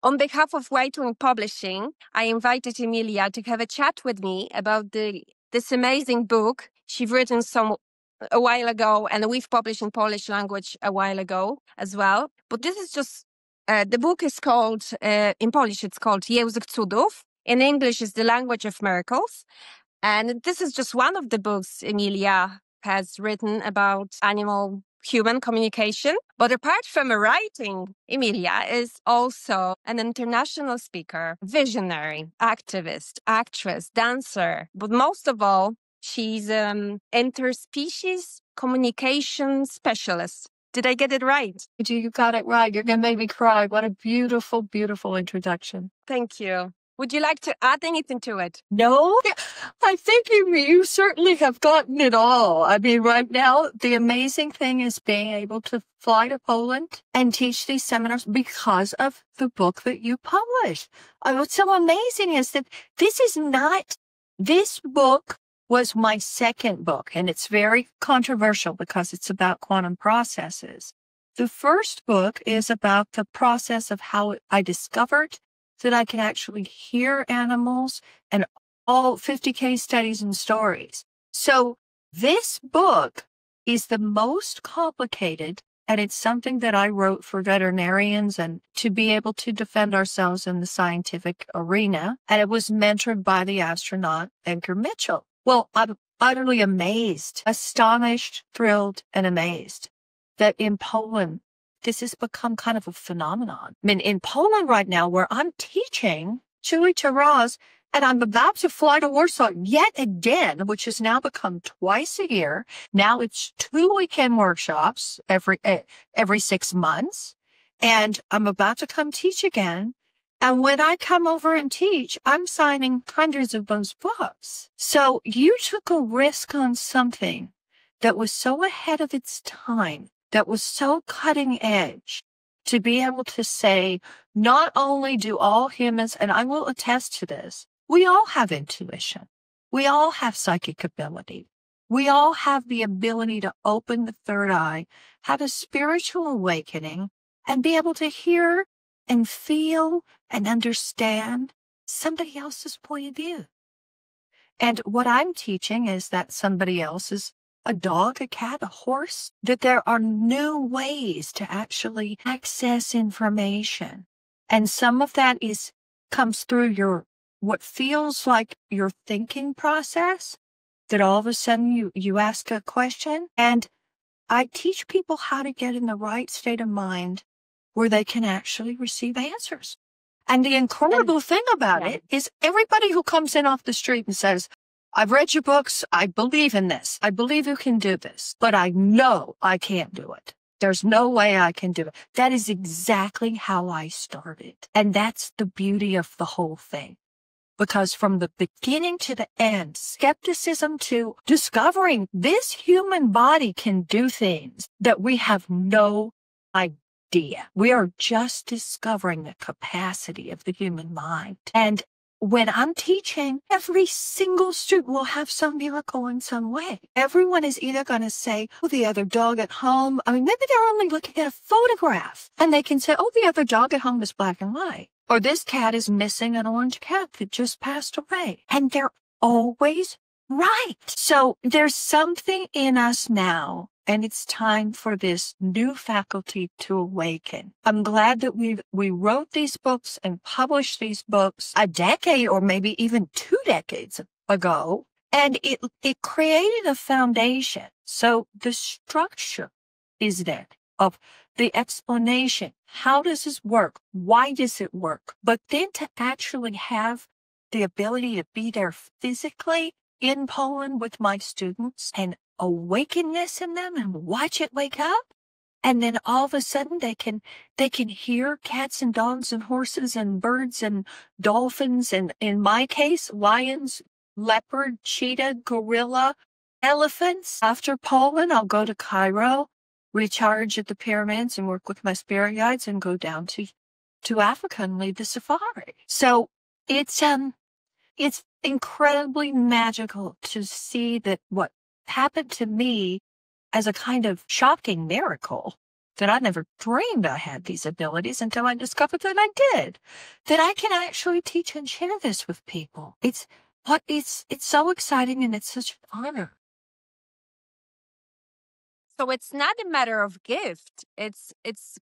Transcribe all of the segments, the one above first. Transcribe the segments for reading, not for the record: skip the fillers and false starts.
On behalf of White Wing Publishing, I invited Amelia to have a chat with me about this amazing book she's written a while ago, and we've published in Polish language a while ago as well. But this is just, the book is called, in Polish it's called Język Cudów. In English is The Language of Miracles. And this is just one of the books Amelia has written about animal-human communication. But apart from writing, Amelia is also an international speaker, visionary, activist, actress, dancer. But most of all, she's an interspecies communication specialist. Did I get it right? You got it right. You're going to make me cry. What a beautiful, beautiful introduction. Thank you. Would you like to add anything to it? No, I think you certainly have gotten it all. I mean, right now, the amazing thing is being able to fly to Poland and teach these seminars because of the book that you published. What's so amazing is that this book was my second book, and it's very controversial because it's about quantum processes. The first book is about the process of how I discovered that I can actually hear animals and all 50 case studies and stories. So this book is the most complicated, and it's something that I wrote for veterinarians and to be able to defend ourselves in the scientific arena. And it was mentored by the astronaut Edgar Mitchell. Well, I'm utterly amazed, astonished, thrilled, and amazed that in Poland, this has become kind of a phenomenon. I mean, in Poland right now, where I'm teaching Chewy Taraz, and I'm about to fly to Warsaw yet again, which has now become twice a year. Now it's 2 weekend workshops every 6 months. And I'm about to come teach again. And when I come over and teach, I'm signing hundreds of those books. So you took a risk on something that was so ahead of its time, that was so cutting edge, to be able to say, not only do all humans, and I will attest to this, we all have intuition. We all have psychic ability. We all have the ability to open the third eye, have a spiritual awakening, and be able to hear and feel and understand somebody else's point of view. And what I'm teaching is that somebody else is a dog, a cat, a horse, that there are new ways to actually access information. And some of that comes through what feels like your thinking process, that all of a sudden you ask a question. And I teach people how to get in the right state of mind where they can actually receive answers. And the incredible thing about it is everybody who comes in off the street and says, I've read your books. I believe in this. I believe you can do this, but I know I can't do it. There's no way I can do it. That is exactly how I started. And that's the beauty of the whole thing. Because from the beginning to the end, skepticism to discovering this human body can do things that we have no idea. We are just discovering the capacity of the human mind. And when I'm teaching, every single student will have some miracle in some way. Everyone is either going to say, oh, the other dog at home. I mean, maybe they're only looking at a photograph and they can say, oh, the other dog at home is black and white. Or this cat is missing an orange cat that just passed away. And they're always right. So there's something in us now, and it's time for this new faculty to awaken. I'm glad that we wrote these books and published these books a decade or maybe even 2 decades ago. And it created a foundation. So the structure is there of the explanation. How does this work? Why does it work? But then to actually have the ability to be there physically in Poland with my students and awaken this in them and watch it wake up. And then all of a sudden they can hear cats and dogs and horses and birds and dolphins. And in my case, lions, leopard, cheetah, gorilla, elephants. After Poland, I'll go to Cairo, recharge at the pyramids and work with my spirit guides and go down to Africa and lead the safari. So it's incredibly magical to see that what happened to me as a kind of shocking miracle that I never dreamed I had these abilities until I discovered that I did, that I can actually teach and share this with people. It's so exciting and it's such an honor. So it's not a matter of gift. It's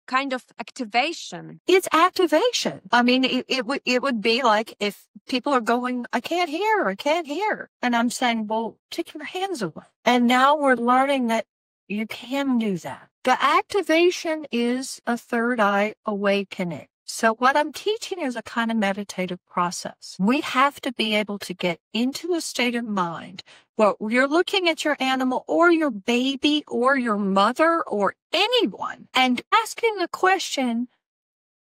kind of activation. It's activation. I mean, it would be like if people are going, I can't hear. And I'm saying, well, take your hands away. And now we're learning that you can do that. The activation is a third eye awakening. So what I'm teaching is a kind of meditative process. We have to be able to get into a state of mind where you're looking at your animal or your baby or your mother or anyone and asking a question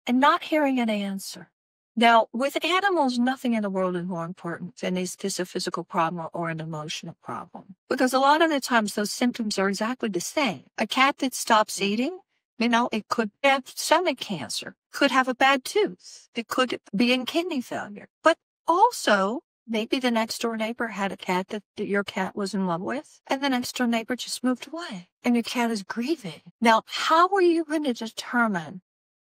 and not hearing an answer. Now, with animals, nothing in the world is more important than is this a physical problem or an emotional problem? Because a lot of the times those symptoms are exactly the same. A cat that stops eating, it could have stomach cancer, could have a bad tooth, it could be in kidney failure. But also, maybe the next door neighbor had a cat that your cat was in love with, and the next door neighbor just moved away, and your cat is grieving. Now, how are you going to determine,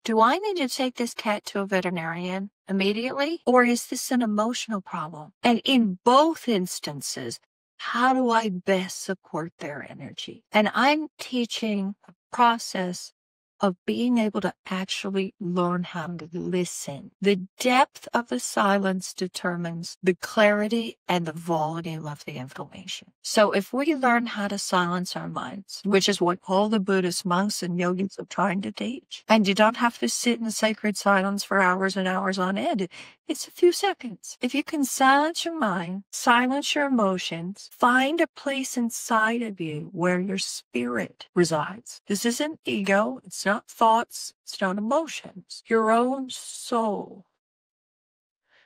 do I need to take this cat to a veterinarian immediately, or is this an emotional problem? And in both instances, how do I best support their energy? And I'm teaching a process of being able to actually learn how to listen. The depth of the silence determines the clarity and the volume of the information. So if we learn how to silence our minds, which is what all the Buddhist monks and yogis are trying to teach, and you don't have to sit in sacred silence for hours and hours on end. It's a few seconds. If you can silence your mind, silence your emotions, find a place inside of you where your spirit resides. This isn't ego. It's not thoughts. It's not emotions. Your own soul.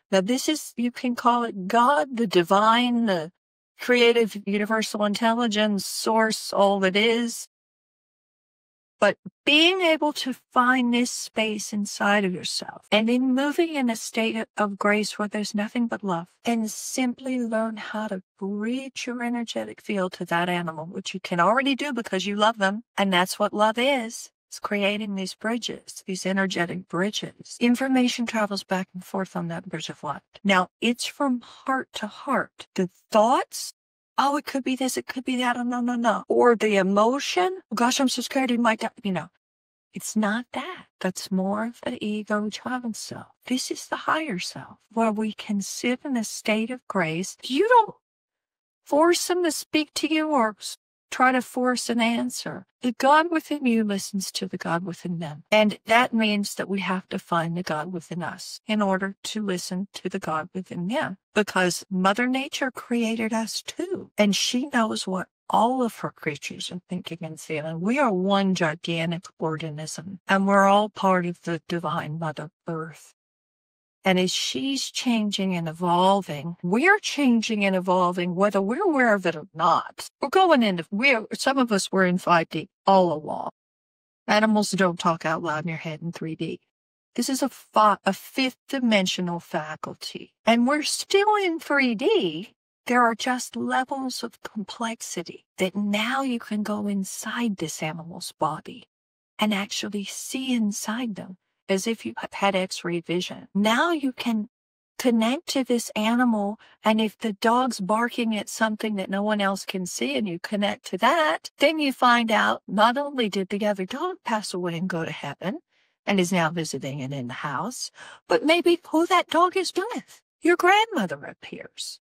Now this is, you can call it God, the divine, the creative, universal intelligence, source, all that is. But being able to find this space inside of yourself and in moving in a state of grace where there's nothing but love and simply learn how to bridge your energetic field to that animal, which you can already do because you love them. And that's what love is. It's creating these bridges, these energetic bridges. Information travels back and forth on that bridge of light. Now, it's from heart to heart. The thoughts, oh, it could be this, it could be that, oh, no. Or the emotion, oh, gosh, I'm so scared he might die. It's not that. That's more of the ego child self. This is the higher self, where we can sit in a state of grace. You don't force them to speak to you or try to force an answer. The God within you listens to the God within them. And that means that we have to find the God within us in order to listen to the God within them. Because Mother Nature created us too. And she knows what all of her creatures are thinking and feeling. We are one gigantic organism. And we're all part of the divine Mother Earth. And as she's changing and evolving, we're changing and evolving, whether we're aware of it or not. Some of us were in 5D all along. Animals don't talk out loud in your head in 3D. This is a fifth dimensional faculty. And we're still in 3D. There are just levels of complexity that now you can go inside this animal's body and actually see inside them. As if you had X-ray vision. Now you can connect to this animal, and if the dog's barking at something that no one else can see and you connect to that, then you find out not only did the other dog pass away and go to heaven and is now visiting it in the house, but maybe who that dog is with. Your grandmother appears.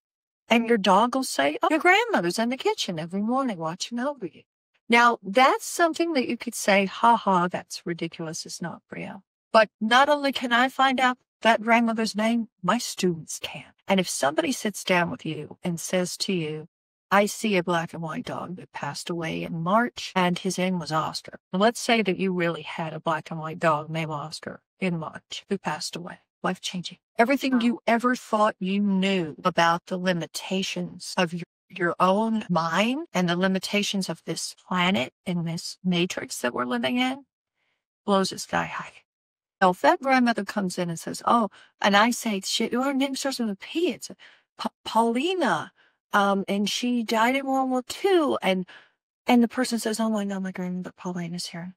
And your dog will say, oh, your grandmother's in the kitchen every morning watching over you. Now, that's something that you could say, ha, that's ridiculous, it's not real. But not only can I find out that grandmother's name, my students can. And if somebody sits down with you and says to you, I see a black and white dog that passed away in March and his name was Oscar. Now, let's say that you really had a black and white dog named Oscar in March who passed away. Life-changing. Everything you ever thought you knew about the limitations of your own mind and the limitations of this planet and this matrix that we're living in blows it sky high. Now, if that grandmother comes in and says, oh, and I say, shit, your name starts with a P, it's Paulina, and she died in World War II, and the person says, oh, I know my grandmother Paulina's here.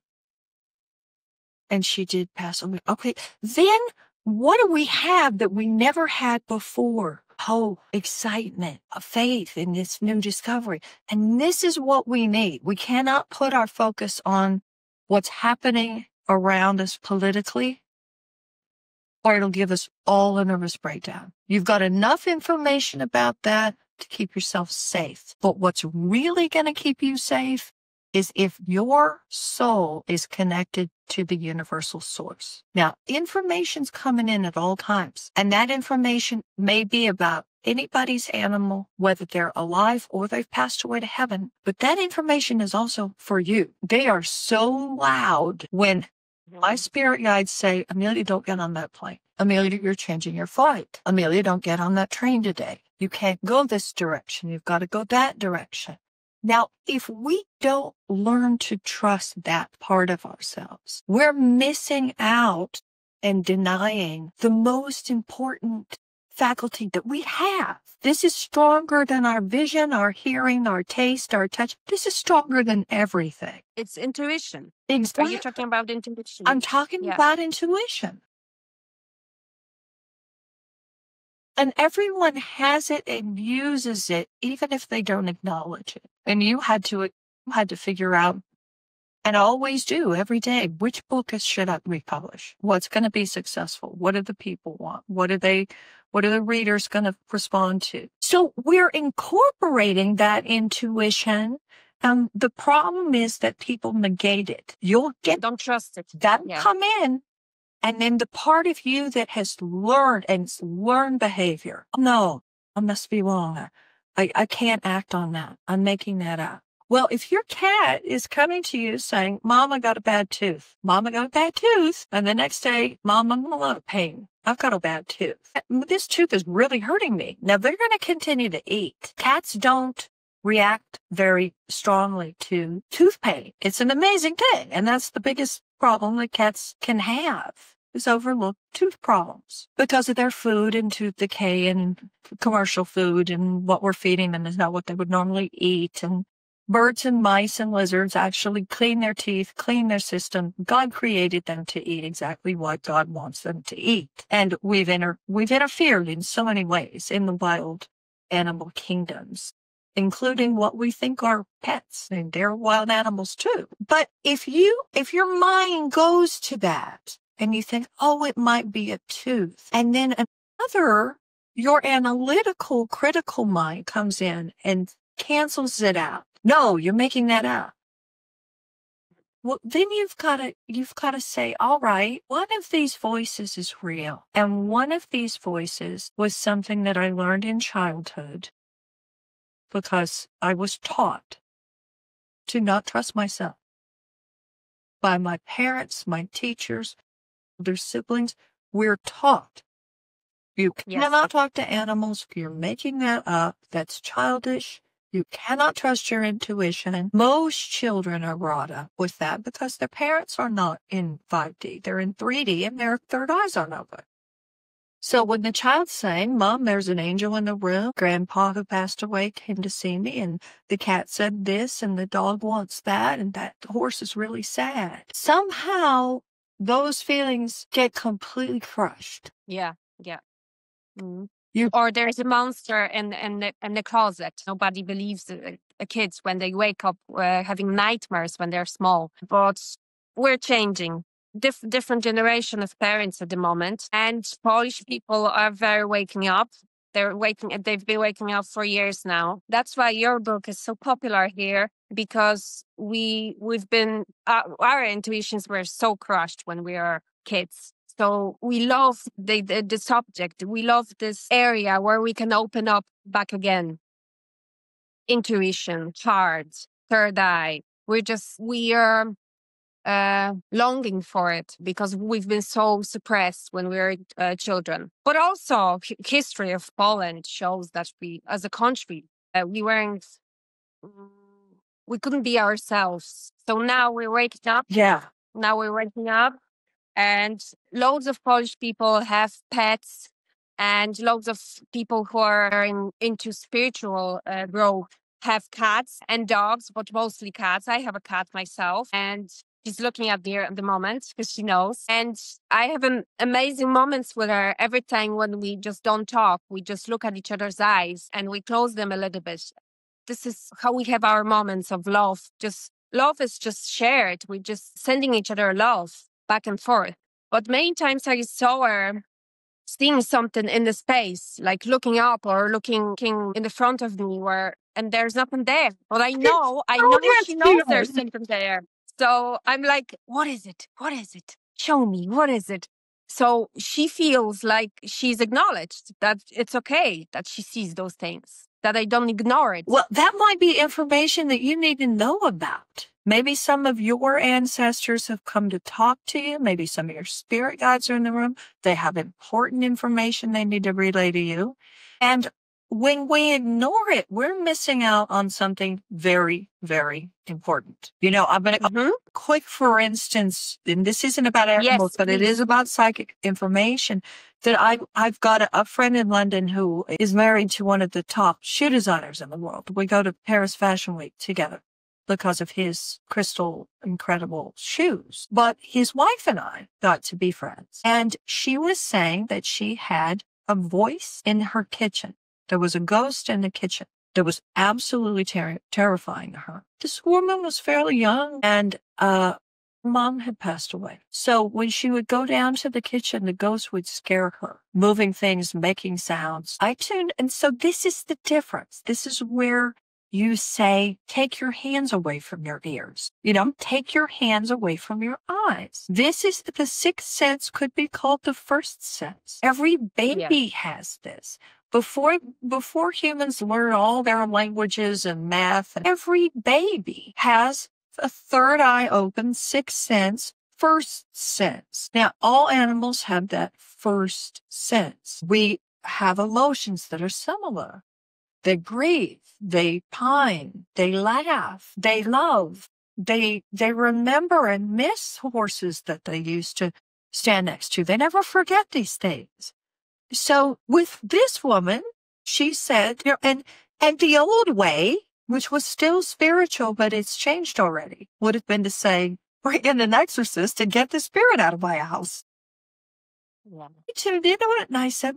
and she did pass away. Okay, then what do we have that we never had before? Hope, excitement, faith in this new discovery. And this is what we need. We cannot put our focus on what's happening around us politically, or it'll give us all a nervous breakdown. You've got enough information about that to keep yourself safe. But what's really going to keep you safe is if your soul is connected to the universal source. Now, information's coming in at all times, and that information may be about anybody's animal, whether they're alive or they've passed away to heaven, but that information is also for you. They are so loud when my spirit guides say, Amelia, don't get on that plane. Amelia, you're changing your flight. Amelia, don't get on that train today. You can't go this direction. You've got to go that direction. Now, if we don't learn to trust that part of ourselves, we're missing out and denying the most important faculty that we have. This is stronger than our vision, our hearing, our taste, our touch. This is stronger than everything. It's intuition. Exactly. Are you talking about intuition? I'm talking about intuition. And everyone has it and uses it, even if they don't acknowledge it. And you had to figure out, and always do every day, which book should I republish? What's going to be successful? What do the people want? What are the readers going to respond to? So we're incorporating that intuition. The problem is that people negate it. Don't trust it. That'll come in. And then the part of you that has learned behavior. No, I must be wrong. I can't act on that. I'm making that up. Well, if your cat is coming to you saying, Mom, I got a bad tooth. Mom, I got a bad tooth. And the next day, Mom, I'm in a lot of pain. I've got a bad tooth. This tooth is really hurting me. Now they're going to continue to eat. Cats don't react very strongly to tooth pain. It's an amazing thing. And that's the biggest problem that cats can have, is overlooked tooth problems because of their food and tooth decay and commercial food, and what we're feeding them is not what they would normally eat. And birds and mice and lizards actually clean their teeth, clean their system. God created them to eat exactly what God wants them to eat. And we've interfered in so many ways in the wild animal kingdoms, including what we think are pets. I mean, they're wild animals too. But if your mind goes to that and you think, oh, it might be a tooth, and then your analytical, critical mind comes in and cancels it out. No, you're making that up. Well, then you've got to say, all right, one of these voices is real. And one of these voices was something that I learned in childhood because I was taught to not trust myself by my parents, my teachers, their siblings. We're taught. You cannot talk to animals. You're making that up. That's childish. You cannot trust your intuition. Most children are brought up with that because their parents are not in 5D. They're in 3D and their third eyes aren't open. So when the child's saying, Mom, there's an angel in the room, Grandpa who passed away came to see me, and the cat said this, and the dog wants that, and that horse is really sad. Somehow those feelings get completely crushed. Yeah. Mm. Or there's a monster in the closet. Nobody believes the kids when they wake up having nightmares when they're small. But we're changing. Different generation of parents at the moment. And Polish people are very waking up. They've been waking up for years now. That's why your book is so popular here, because we've been our intuitions were so crushed when we were kids. So we love the subject. We love this area where we can open up back again. Intuition, heart, third eye. We are longing for it because we've been so suppressed when we were children. But also, history of Poland shows that we, as a country, we couldn't be ourselves. So now we're waking up. Yeah. Now we're waking up. And loads of Polish people have pets, and loads of people who are into spiritual growth have cats and dogs, but mostly cats. I have a cat myself. And She's looking at the moment because she knows. And I have amazing moments with her every time when we just don't talk. We just look at each other's eyes and we close them a little bit. This is how we have our moments of love. Just love is just shared. We're just sending each other love back and forth. But many times I saw her seeing something in the space, like looking up or looking in the front of me and there's nothing there. But I know she knows there's something there. So I'm like, what is it? What is it? Show me, what is it? So she feels like she's acknowledged, that it's okay that she sees those things, that I don't ignore it. Well, that might be information that you need to know about. Maybe some of your ancestors have come to talk to you. Maybe some of your spirit guides are in the room. They have important information they need to relay to you. And when we ignore it, we're missing out on something very, very important. You know, I'm going to quick, for instance, and this isn't about animals, but it is about psychic information, that I've got a friend in London who is married to one of the top shoe designers in the world. We go to Paris Fashion Week together because of his crystal incredible shoes. But his wife and I got to be friends. And she was saying that she had a voice in her kitchen. There was a ghost in the kitchen that was absolutely terrifying to her. This woman was fairly young and mom had passed away. So when she would go down to the kitchen, the ghost would scare her, moving things, making sounds. And so this is the difference. This is where you say, take your hands away from your ears. You know, take your hands away from your eyes. This is the sixth sense, could be called the first sense. Every baby has this. Before humans learn all their languages and math, every baby has a third eye open, sixth sense, first sense. Now, all animals have that first sense. We have emotions that are similar. They grieve, they pine, they laugh, they love, they remember and miss horses that they used to stand next to. They never forget these things. So with this woman, she said, and the old way, which was still spiritual, but it's changed already, would have been to say, bring in an exorcist and get the spirit out of my house. Yeah. She tuned into it, and I said,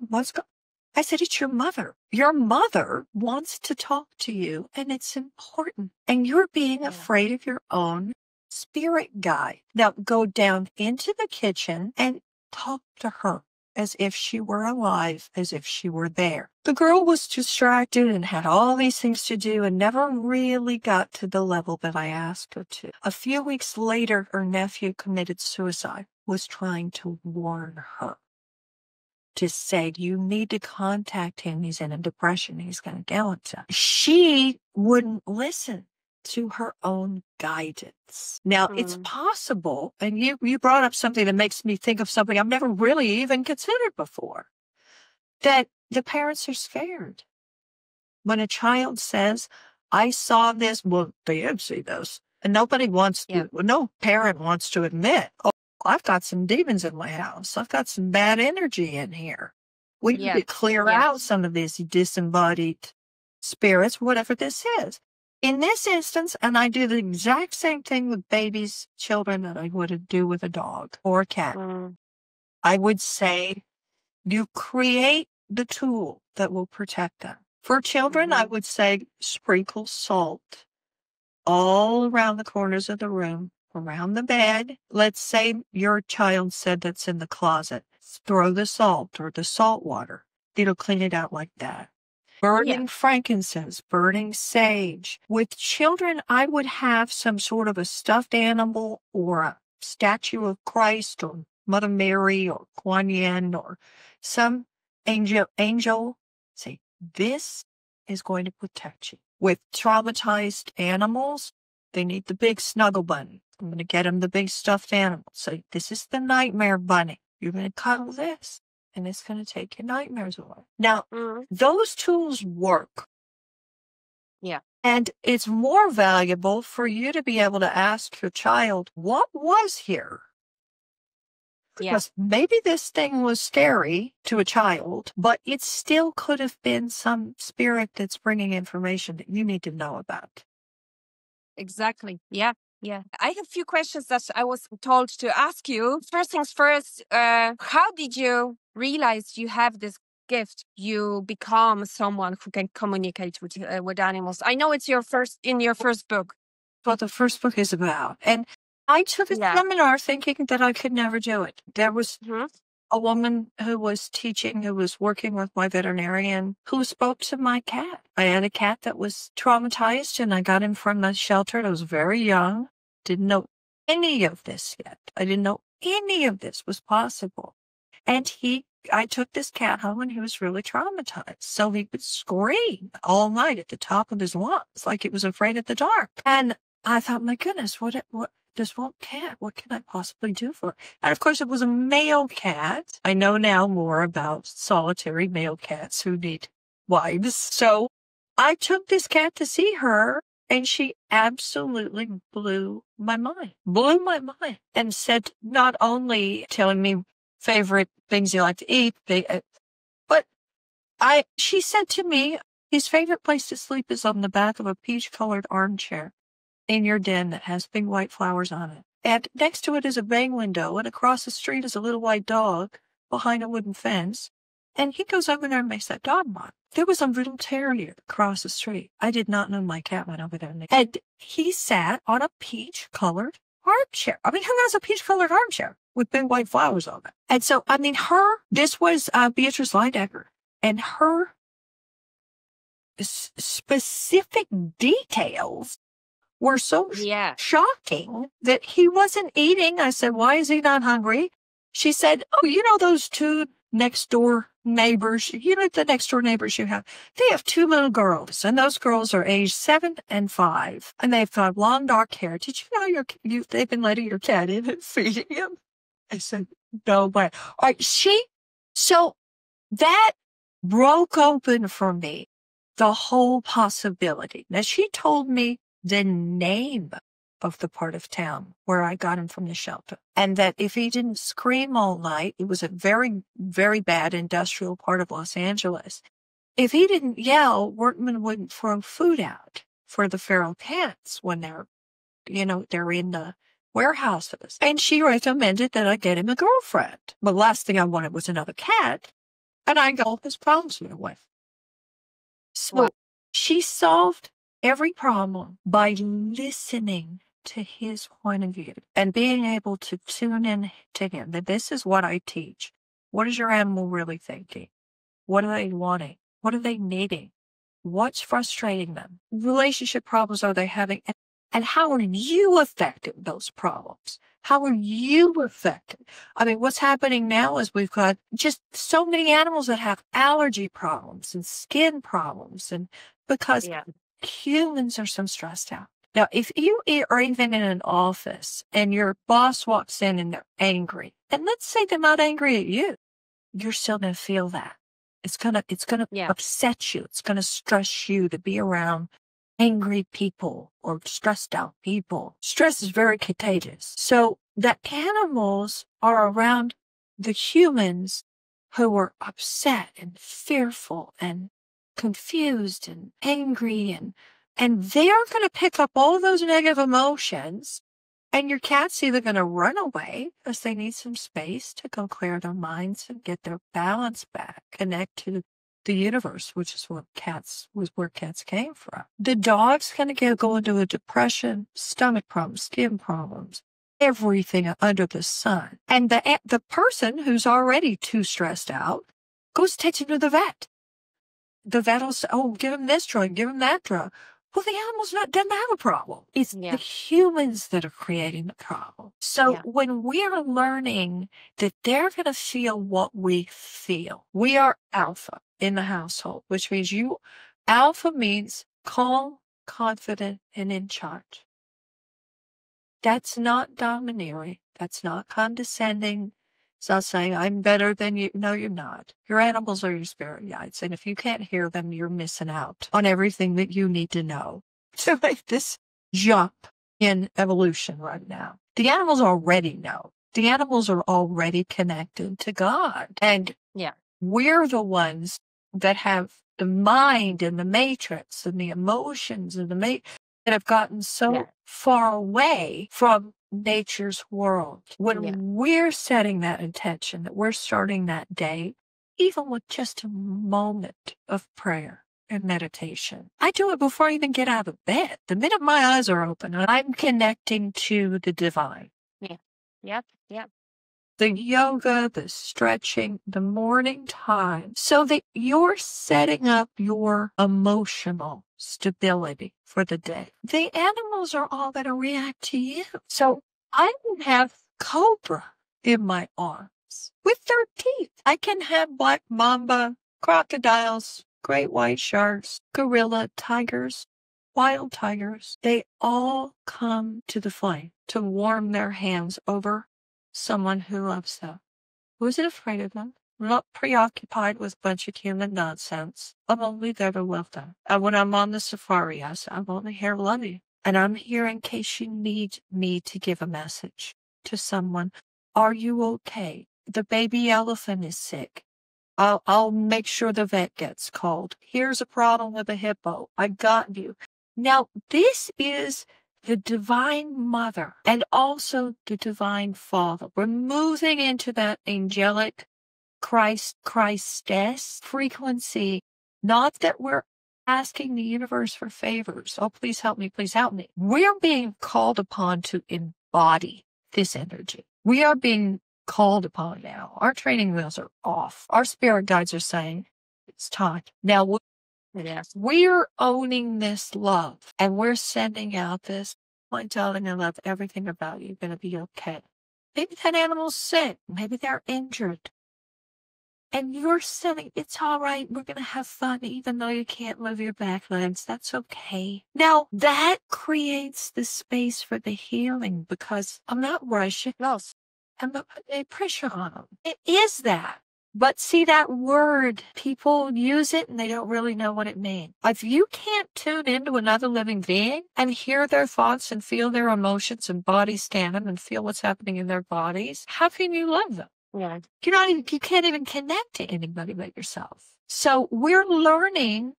I said, it's your mother. Your mother wants to talk to you, and it's important. And you're being afraid of your own spirit guide. Now go down into the kitchen and talk to her as if she were alive, as if she were there. The girl was distracted and had all these things to do and never really got to the level that I asked her to. A few weeks later, her nephew committed suicide, was trying to warn her, to say, you need to contact him. He's in a depression. He's going to go into. She wouldn't listen to her own guidance. Now, it's possible, and you brought up something that makes me think of something I've never really even considered before, that the parents are scared. When a child says, I saw this, well, they did see this, and nobody wants to, no parent wants to admit, oh, I've got some demons in my house. I've got some bad energy in here. We need to clear out some of these disembodied spirits, whatever this is. In this instance, and I do the exact same thing with babies, children, that I would do with a dog or a cat. I would say, you create the tool that will protect them. For children, I would say, sprinkle salt all around the corners of the room, around the bed. Let's say your child said that's in the closet. Throw the salt or the salt water. It'll clean it out like that. Burning frankincense, burning sage. With children, I would have some sort of a stuffed animal or a statue of Christ or Mother Mary or Kuan Yin or some angel. Say, this is going to protect you. With traumatized animals, they need the big snuggle bunny. I'm going to get them the big stuffed animal. Say, this is the nightmare bunny. You're going to cuddle this, and it's going to take your nightmares away. Now, those tools work. Yeah. And it's more valuable for you to be able to ask your child, what was here? Because maybe this thing was scary to a child, but it still could have been some spirit that's bringing information that you need to know about. Exactly. Yeah. Yeah. I have a few questions that I was told to ask you. First things first, how did you realize you have this gift? You become someone who can communicate with animals. I know it's in your first book. What the first book is about. And I took a seminar thinking that I could never do it. There was a woman who was teaching, who was working with my veterinarian, who spoke to my cat. I had a cat that was traumatized, and I got him from the shelter. I was very young, didn't know any of this yet. I didn't know any of this was possible. And I took this cat home, and he was really traumatized. So he would scream all night at the top of his lungs, like he was afraid of the dark. And I thought, my goodness, what this one cat, what can I possibly do for it? And of course, it was a male cat. I know now more about solitary male cats who need wives. So I took this cat to see her, and she absolutely blew my mind, and said, not only telling me favorite things you like to eat, but she said to me, his favorite place to sleep is on the back of a peach-colored armchair in your den that has big white flowers on it. And next to it is a bay window, and across the street is a little white dog behind a wooden fence. And he goes over there and makes that dog bark. There was a little terrier across the street. I did not know my cat went over there. And he sat on a peach-colored armchair. I mean, who has a peach-colored armchair with big white flowers on it? And so, I mean, this was Beatrice Leidecker, and her specific details were so shocking that he wasn't eating. I said, why is he not hungry? She said, oh, you know those two next door neighbors, the next door neighbors you have, they have two little girls, and those girls are aged 7 and 5, and they've got long dark hair. Did you know they've been letting your cat in and feeding him? I said, no, but all right, so that broke open for me the whole possibility. Now, she told me the name of the part of town where I got him from the shelter, and that if he didn't scream all night, it was a very, very bad industrial part of Los Angeles. If he didn't yell, workmen wouldn't throw food out for the feral cats when they're in the warehouses. And she recommended that I get him a girlfriend. The last thing I wanted was another cat, and I got all his problems went away. So she solved every problem by listening to his point of view and being able to tune in to him. That this is what I teach. What is your animal really thinking? What are they wanting? What are they needing? What's frustrating them? Relationship problems are they having? And how are you affecting those problems? How are you affected? I mean, what's happening now is we've got just so many animals that have allergy problems and skin problems, and because humans are so stressed out. Now, if you are even in an office and your boss walks in and they're angry, and let's say they're not angry at you, you're still going to feel that. It's gonna upset you. It's going to stress you to be around angry people or stressed out people. Stress is very contagious. So the animals are around the humans who are upset and fearful and confused and angry, and they're going to pick up all those negative emotions, and your cat's either going to run away because they need some space to go clear their minds and get their balance back, connect to the universe, which is where cats came from. The dog's going to go into a depression, stomach problems, skin problems, everything under the sun. And the person who's already too stressed out goes takes him to the vet. The vet will say, oh, give him this drug, give him that drug. Well, the animal's doesn't have a problem. It's the humans that are creating the problem. So when we're learning that they're going to feel what we feel, we are alpha in the household, which means alpha means calm, confident, and in charge. That's not domineering. That's not condescending. It's not saying, I'm better than you. No, you're not. Your animals are your spirit guides. And if you can't hear them, you're missing out on everything that you need to know to make this jump in evolution right now. The animals already know. The animals are already connected to God. And we're the ones that have the mind and the matrix and the emotions and that have gotten so far away from nature's world. When we're setting that intention, that we're starting that day, even with just a moment of prayer and meditation. I do it before I even get out of bed. The minute my eyes are open, I'm connecting to the divine. Yeah. Yep. The yoga, the stretching, the morning time, so that you're setting up your emotional stability for the day. The animals are all going to react to you. So I can have cobra in my arms with their teeth. I can have black mamba, crocodiles, great white sharks, gorilla, tigers, wild tigers. They all come to the flame to warm their hands over someone who loves them, who isn't afraid of them, not preoccupied with a bunch of human nonsense. I'm only there to love them. And when I'm on the safari, I'm only here to love you. And I'm here in case you need me to give a message to someone. Are you okay? The baby elephant is sick. I'll make sure the vet gets called. Here's a problem with a hippo. I got you. Now, this is the divine mother and also the divine father. We're moving into that angelic Christess frequency. Not that we're asking the universe for favors. Oh, please help me, please help me. We're being called upon to embody this energy. We are being called upon now. Our training wheels are off. Our spirit guides are saying, it's time. Now, we're owning this love and we're sending out this, my darling, I love everything about you. You're going to be okay. Maybe that animal's sick. Maybe they're injured. And you're saying, it's all right. We're going to have fun, even though you can't move your back legs. That's okay. Now, that creates the space for the healing because I'm not rushing. I'm not putting any pressure on them. It is that. But see, that word, people use it and they don't really know what it means. If you can't tune into another living being and hear their thoughts and feel their emotions and body scan them and feel what's happening in their bodies, how can you love them? Yeah. You can't even connect to anybody but yourself. So we're learning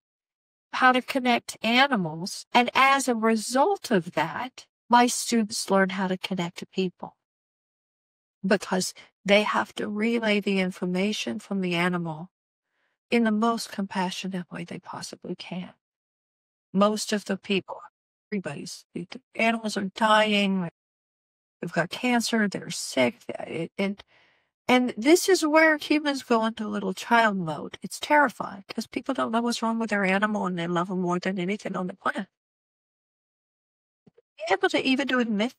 how to connect to animals. And as a result of that, my students learn how to connect to people. Because they have to relay the information from the animal in the most compassionate way they possibly can. Most of the people, the animals are dying, they've got cancer, they're sick, and this is where humans go into little child mode. It's terrifying because people don't know what's wrong with their animal and they love them more than anything on the planet. Be able to even to admit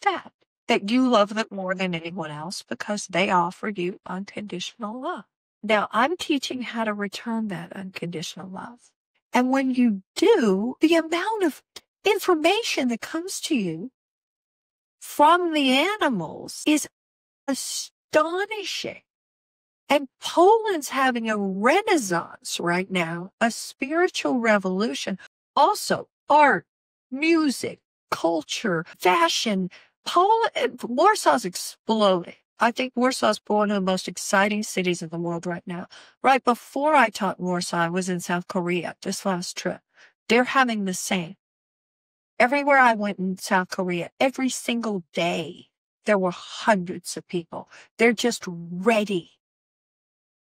that you love them more than anyone else because they offer you unconditional love. Now, I'm teaching how to return that unconditional love. And when you do, the amount of information that comes to you from the animals is astonishing. And Poland's having a renaissance right now, a spiritual revolution. Also, art, music, culture, fashion. Warsaw's exploding. I think Warsaw's one of the most exciting cities in the world right now. Right before I taught Warsaw, I was in South Korea this last trip. They're having the same. Everywhere I went in South Korea, every single day, there were hundreds of people. They're just ready.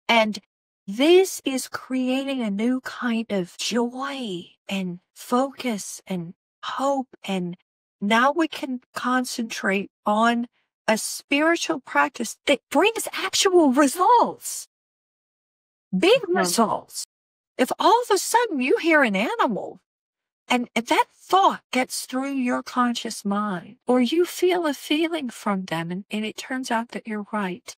And this is creating a new kind of joy and focus and hope, and now we can concentrate on a spiritual practice that brings actual results, big results. If all of a sudden you hear an animal and that thought gets through your conscious mind, or you feel a feeling from them and it turns out that you're right.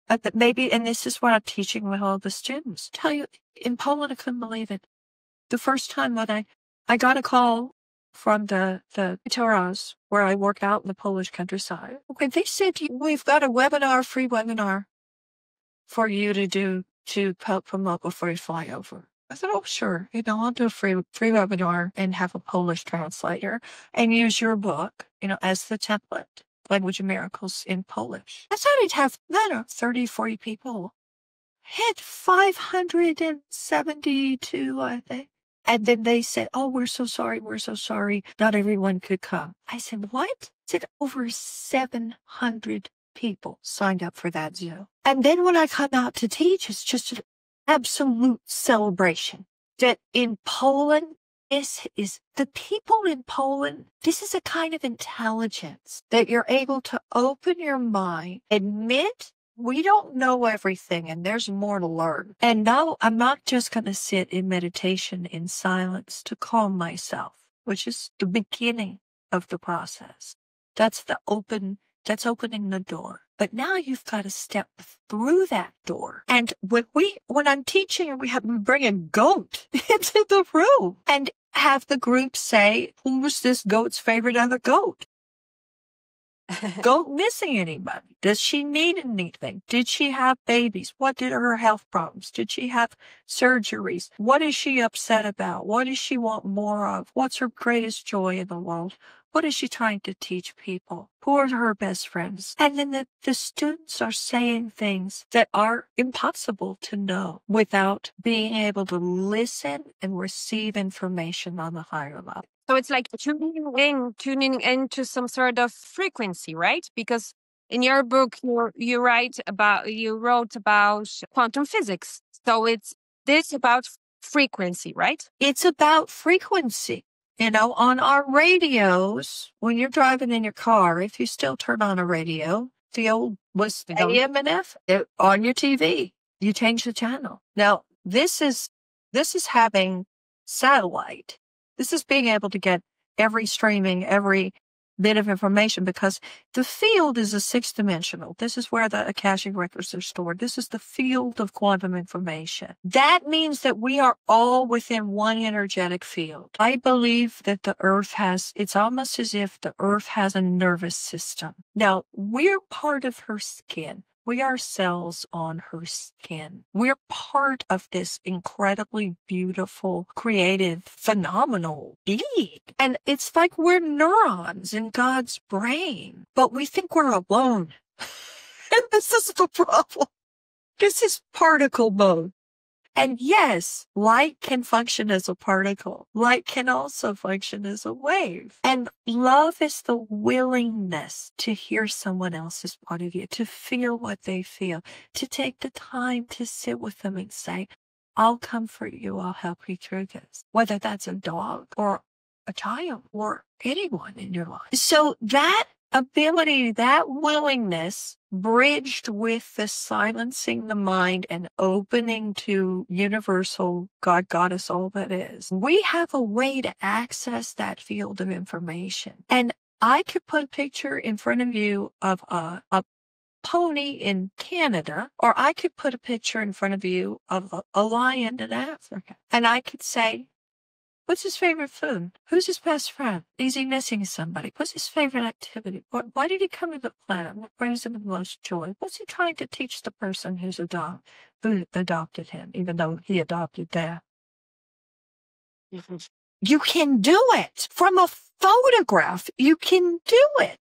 But maybe, and this is what I'm teaching with all the students, tell you, in Poland, I couldn't believe it. The first time when I got a call from the Toros, where I work out in the Polish countryside. Okay, they said, we've got a free webinar for you to help promote before you fly over. I said, oh, sure. I'll do a free webinar and have a Polish translator and use your book, as the template, Language of Miracles in Polish. I thought I'd have, 30, 40 people. Had 572, I think. And then they said, oh, we're so sorry. We're so sorry. Not everyone could come. I said, what? I said, over 700 people signed up for that Zoom. And then when I come out to teach, it's just an absolute celebration that in Poland, this is the people in Poland. This is a kind of intelligence that you're able to open your mind, admit we don't know everything and there's more to learn. And no, I'm not just going to sit in meditation in silence to calm myself, which is the beginning of the process. That's opening the door. But now you've got to step through that door. And when I'm teaching, we bring a goat into the room and have the group say, who's this goat's favorite other goat? Goat missing anybody? Does she need anything? Did she have babies? What did her health problems? Did she have surgeries? What is she upset about? What does she want more of? What's her greatest joy in the world? What is she trying to teach people? Who are her best friends? And then the students are saying things that are impossible to know without being able to listen and receive information on the higher level. So it's like tuning into some sort of frequency, right? Because in your book, you wrote about quantum physics. So it's about frequency, right? It's about frequency. You know, on our radios, when you're driving in your car, if you still turn on a radio, the old was AM and FM on your TV. You change the channel. Now, this is having satellite. This is being able to get every streaming, every bit of information, because the field is a sixth dimensional. This is where the Akashic records are stored. This is the field of quantum information. That means that we are all within one energetic field. I believe that the earth it's almost as if the earth has a nervous system. Now, we're part of her skin. We are cells on her skin. We're part of this incredibly beautiful, creative, phenomenal being. And it's like we're neurons in God's brain, but we think we're alone. And this is the problem. This is particle mode. And yes, light can function as a particle. Light can also function as a wave. And love is the willingness to hear someone else's point of view, to feel what they feel, to take the time to sit with them and say, I'll comfort you, I'll help you through this. Whether that's a dog or a child or anyone in your life. So that ability, that willingness, bridged with the silencing the mind and opening to universal God, Goddess, all that is. We have a way to access that field of information. And I could put a picture in front of you of a pony in Canada, or I could put a picture in front of you of a lion in Africa. And I could say, what's his favorite food? Who's his best friend? Is he missing somebody? What's his favorite activity? Why did he come to the planet? What brings him the most joy? What's he trying to teach the person who adopted him, even though he adopted that? Mm-hmm. You can do it. From a photograph, you can do it.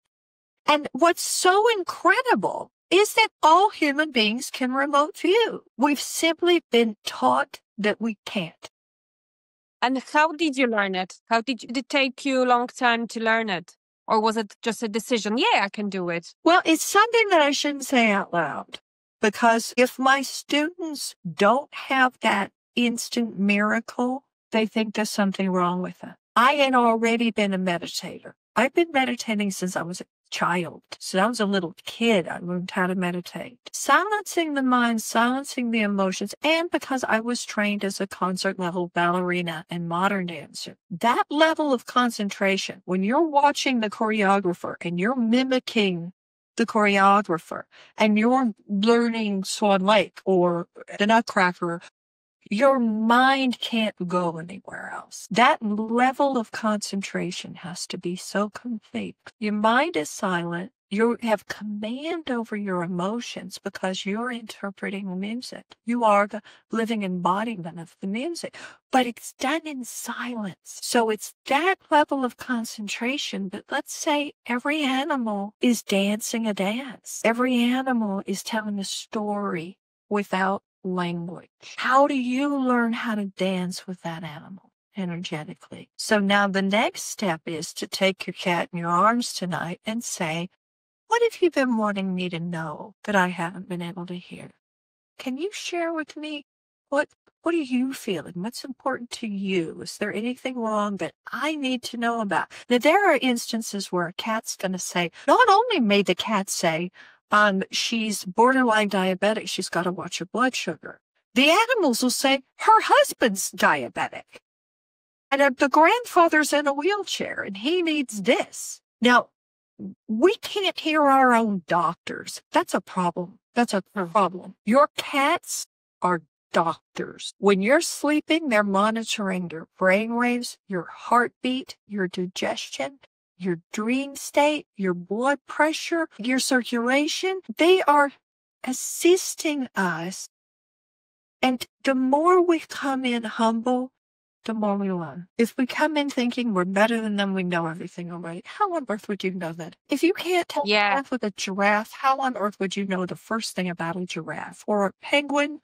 And what's so incredible is that all human beings can remote view. We've simply been taught that we can't. And how did you learn it? Did it take you a long time to learn it? Or was it just a decision? Yeah, I can do it. Well, it's something that I shouldn't say out loud. Because if my students don't have that instant miracle, they think there's something wrong with it. I had already been a meditator. I've been meditating since I was a child. So I was a little kid. I learned how to meditate. Silencing the mind, silencing the emotions, and because I was trained as a concert level ballerina and modern dancer, that level of concentration, when you're watching the choreographer and you're mimicking the choreographer and you're learning Swan Lake or the Nutcracker, your mind can't go anywhere else. That level of concentration has to be so complete. Your mind is silent. You have command over your emotions because you're interpreting the music. You are the living embodiment of the music, but it's done in silence. So it's that level of concentration. But let's say every animal is dancing a dance. Every animal is telling a story without language. How do you learn how to dance with that animal? energetically. So now the next step is to take your cat in your arms tonight and say, what have you been wanting me to know that I haven't been able to hear? Can you share with me what are you feeling? What's important to you? Is there anything wrong that I need to know about? Now, there are instances where a cat's going to say, not only may the cat say, she's borderline diabetic, she's got to watch her blood sugar. The animals will say, her husband's diabetic. And the grandfather's in a wheelchair and he needs this. Now, we can't hear our own doctors. That's a problem. That's a problem. Your cats are doctors. When you're sleeping, they're monitoring your brain waves, your heartbeat, your digestion, your dream state, your blood pressure, your circulation. They are assisting us. And the more we come in humble, the more we learn. If we come in thinking we're better than them, we know everything already. How on earth would you know that? If you can't tell the path with a giraffe, how on earth would you know the first thing about a giraffe or a penguin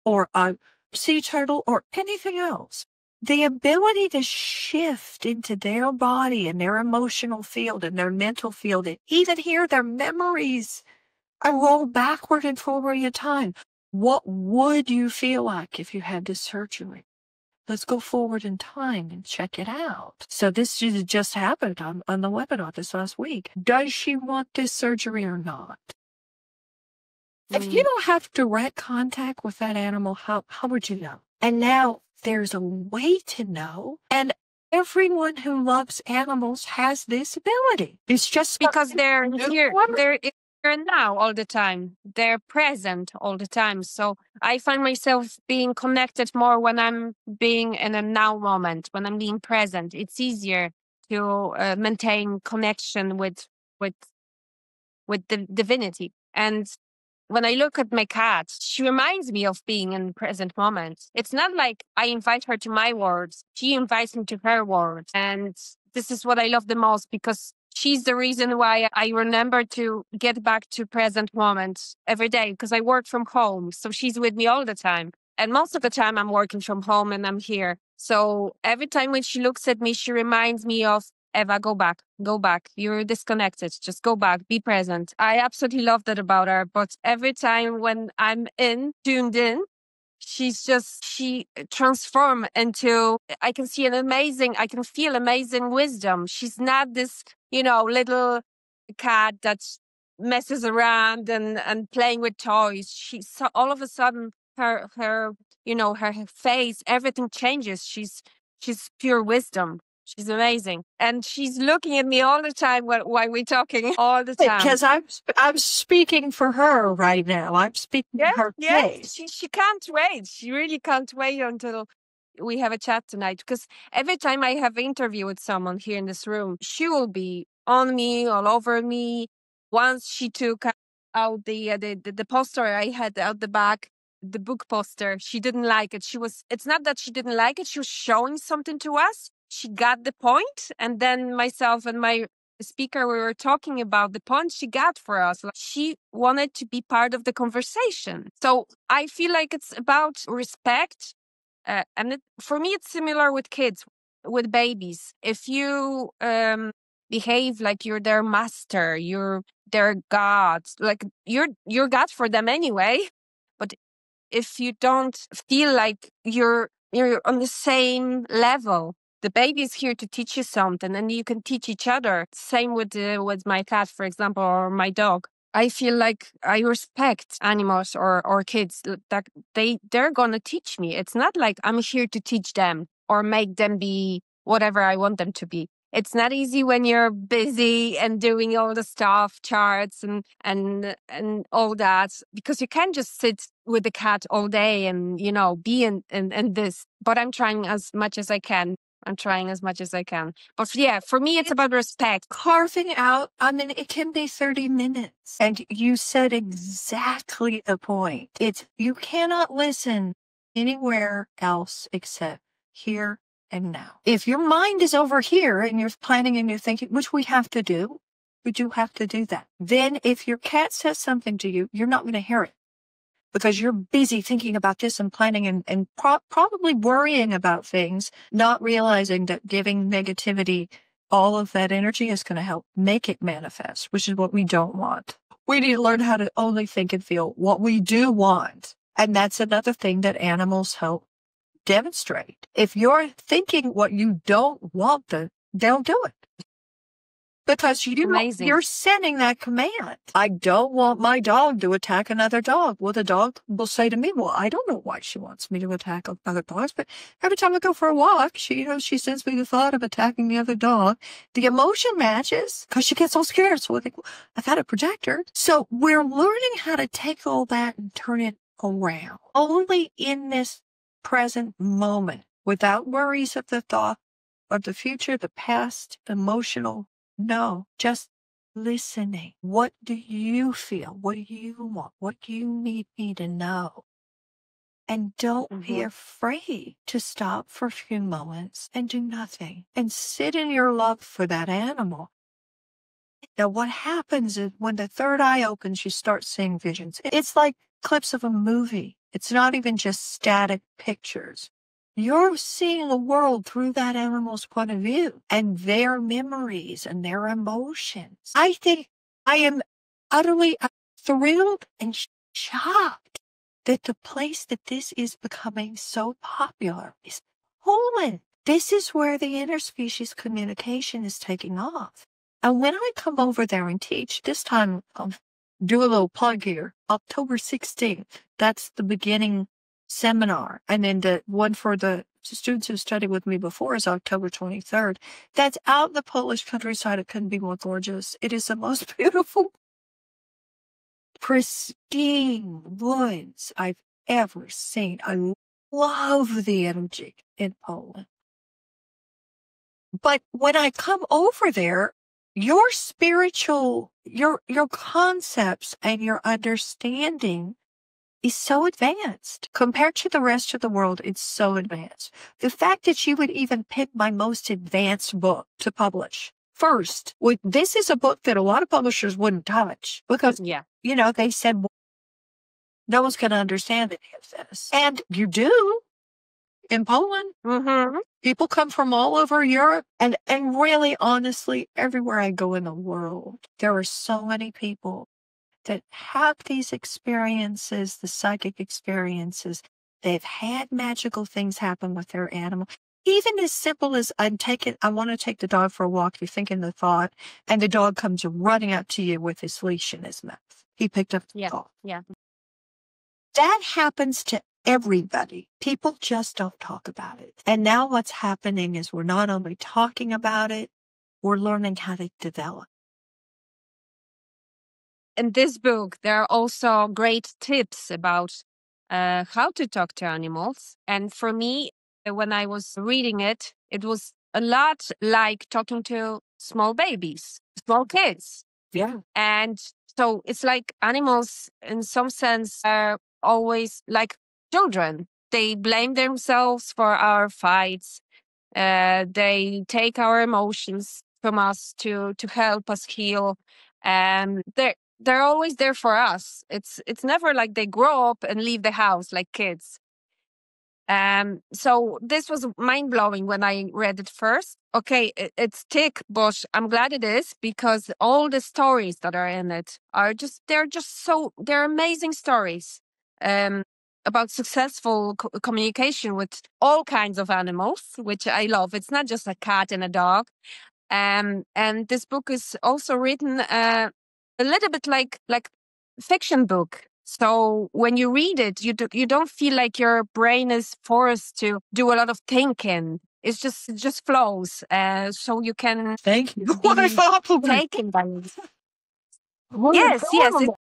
or a sea turtle or anything else? The ability to shift into their body and their emotional field and their mental field and even hear their memories and roll backward and forward in time. What would you feel like if you had this surgery? Let's go forward in time and check it out. So this just happened on the webinar this last week. Does she want this surgery or not? If you don't have direct contact with that animal, how would you know? And now there's a way to know. And everyone who loves animals has this ability. It's just because they're here. They're here now all the time. They're present all the time. So I find myself being connected more when I'm being in a now moment, when I'm being present. It's easier to maintain connection with the divinity. And when I look at my cat, she reminds me of being in the present moment. It's not like I invite her to my worlds. She invites me to her world. And this is what I love the most, because she's the reason why I remember to get back to present moment every day, because I work from home. So she's with me all the time. And most of the time I'm working from home and I'm here. So every time when she looks at me, she reminds me of, Eva, go back. You're disconnected. Just go back. Be present. I absolutely love that about her. But every time when I'm tuned in, she transforms into, I can feel amazing wisdom. She's not this, little cat that messes around and playing with toys. All of a sudden, her face, everything changes. She's pure wisdom. She's amazing. And she's looking at me all the time while we're talking, all the time. Because I'm speaking for her right now. I'm speaking for her case. She can't wait. She really can't wait until we have a chat tonight. Because every time I have an interview with someone here in this room, she will be on me, all over me. Once she took out the poster I had out the back, the book poster, she didn't like it. It's not that she didn't like it. She was showing something to us. She got the point, and then myself and my speaker, we were talking about the point she got for us. She wanted to be part of the conversation. So I feel like it's about respect. For me, it's similar with kids, with babies. If you behave like you're their master, you're their god, like you're God for them anyway. But if you don't feel like you're on the same level, the baby is here to teach you something, and you can teach each other. Same with my cat, for example, or my dog. I feel like I respect animals or kids that they're gonna teach me. It's not like I'm here to teach them or make them be whatever I want them to be. It's not easy when you're busy and doing all the stuff, charts and all that, because you can't just sit with the cat all day and be in this. But I'm trying as much as I can. But yeah, for me, it's about respect. Carving out, it can be 30 minutes. And you said exactly the point. You cannot listen anywhere else except here and now. If your mind is over here and you're planning and you're thinking, which we have to do, we do have to do that. Then if your cat says something to you, you're not going to hear it. because you're busy thinking about this and planning and probably worrying about things, not realizing that giving negativity all of that energy is going to help make it manifest, which is what we don't want. We need to learn how to only think and feel what we do want. And that's another thing that animals help demonstrate. If you're thinking what you don't want, they'll do it. Because you're sending that command. I don't want my dog to attack another dog. Well, the dog will say to me, well, I don't know why she wants me to attack other dogs, but every time I go for a walk, she sends me the thought of attacking the other dog. The emotion matches because she gets all scared. So I think, well, I got a projector. So we're learning how to take all that and turn it around. Only in this present moment, without worries of the thought of the future, the past, emotional. No, just listening. What do you feel? What do you want? What do you need me to know? And don't be afraid to stop for a few moments and do nothing and sit in your love for that animal. Now, what happens is when the third eye opens, you start seeing visions. It's like clips of a movie. It's not even just static pictures. You're seeing the world through that animal's point of view and their memories and their emotions. I think I am utterly thrilled and shocked that the place that this is becoming so popular is Poland. This is where the interspecies communication is taking off. And when I come over there and teach, this time I'll do a little plug here, October 16th, that's the beginning seminar. And then the one for the students who studied with me before is October 23rd. That's out in the Polish countryside. It couldn't be more gorgeous. It is the most beautiful, pristine woods I've ever seen. I love the energy in Poland. But when I come over there, your spiritual, your concepts and your understanding is so advanced. Compared to the rest of the world, it's so advanced. The fact that you would even pick my most advanced book to publish first, this is a book that a lot of publishers wouldn't touch because, they said, well, no one's going to understand any of this. And you do in Poland. Mm-hmm. People come from all over Europe and really, honestly, everywhere I go in the world, there are so many people that have these experiences, the psychic experiences. They've had magical things happen with their animal. Even as simple as I want to take the dog for a walk. You're thinking the thought, and the dog comes running up to you with his leash in his mouth. He picked up the dog. Yeah. That happens to everybody. People just don't talk about it. And now what's happening is we're not only talking about it, we're learning how to develop. In this book, there are also great tips about how to talk to animals. And for me, when I was reading it, it was a lot like talking to small babies, small kids. Yeah. And so it's like animals, in some sense, are always like children. They blame themselves for our fights. They take our emotions from us to help us heal. And they're always there for us. It's never like they grow up and leave the house like kids. So this was mind-blowing when I read it first. Okay, it's thick, but I'm glad it is because all the stories that are in it are they're amazing stories about successful communication with all kinds of animals, which I love. It's not just a cat and a dog. And this book is also written a little bit like fiction book. So when you read it, you don't feel like your brain is forced to do a lot of thinking. It just flows. So you can Thank you. What I thought taken by it. Yes.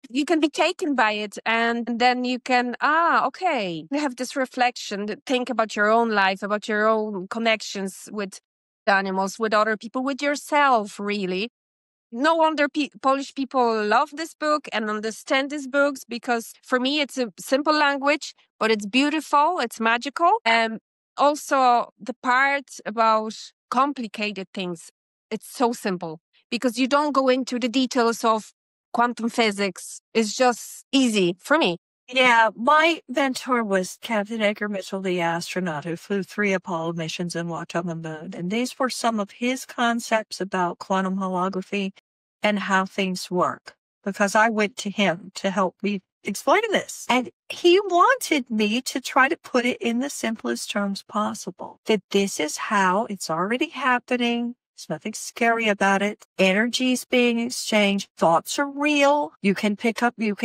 You can be taken by it, and then you can okay. You have this reflection. Think about your own life, about your own connections with animals, with other people, with yourself. Really. No wonder Polish people love this book and understand these books because for me, it's a simple language, but it's beautiful. It's magical. And also the part about complicated things, it's so simple because you don't go into the details of quantum physics. It's just easy for me. Yeah, my mentor was Captain Edgar Mitchell, the astronaut who flew 3 Apollo missions and walked on the moon. And these were some of his concepts about quantum holography and how things work, because I went to him to help me explain this. And he wanted me to try to put it in the simplest terms possible, that this is how it's already happening. There's nothing scary about it. Energy is being exchanged. Thoughts are real. You can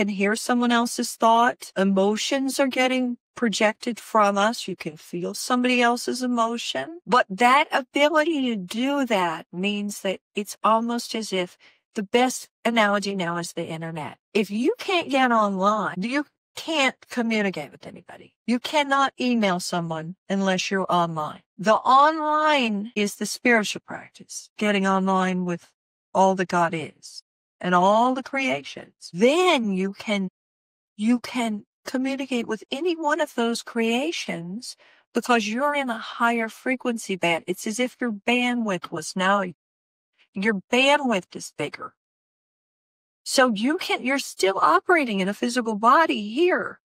hear someone else's thought. Emotions are getting projected from us. You can feel somebody else's emotion. But that ability to do that means that it's almost as if the best analogy now is the internet. If you can't get online, you can't communicate with anybody. You cannot email someone unless you're online. The online is the spiritual practice, getting online with all that God is and all the creations. Then you can communicate with any one of those creations because you're in a higher frequency band. It's as if your bandwidth is bigger. So you're still operating in a physical body here.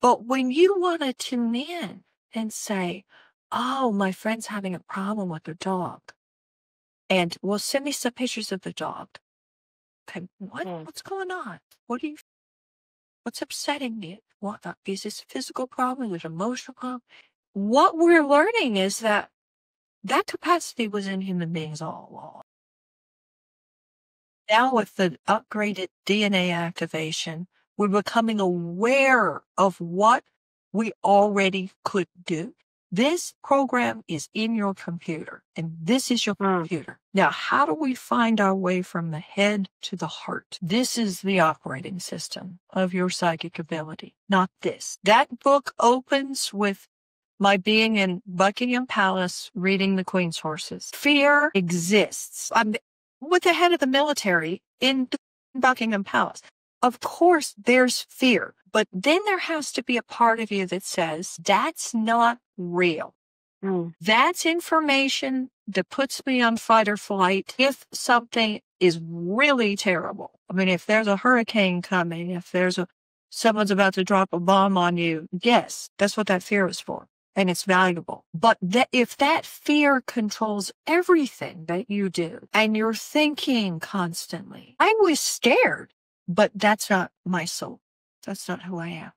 But when you want to tune in and say, oh, my friend's having a problem with their dog, and well, send me some pictures of the dog. Okay, what's going on? What's upsetting you? What is this a physical problem? Is it an emotional problem? What we're learning is that capacity was in human beings all along. Now with the upgraded DNA activation, we're becoming aware of what we already could do. This program is in your computer, and this is your computer. Now, how do we find our way from the head to the heart? This is the operating system of your psychic ability, not this. That book opens with my being in Buckingham Palace reading the Queen's Horses. Fear exists. I'm with the head of the military in Buckingham Palace. Of course, there's fear, but then there has to be a part of you that says, that's not real. That's information that puts me on fight or flight if something is really terrible. I mean, if there's a hurricane coming, if someone's about to drop a bomb on you, yes, that's what that fear is for. And it's valuable. But if that fear controls everything that you do and you're thinking constantly, I was scared, but that's not my soul. That's not who I am.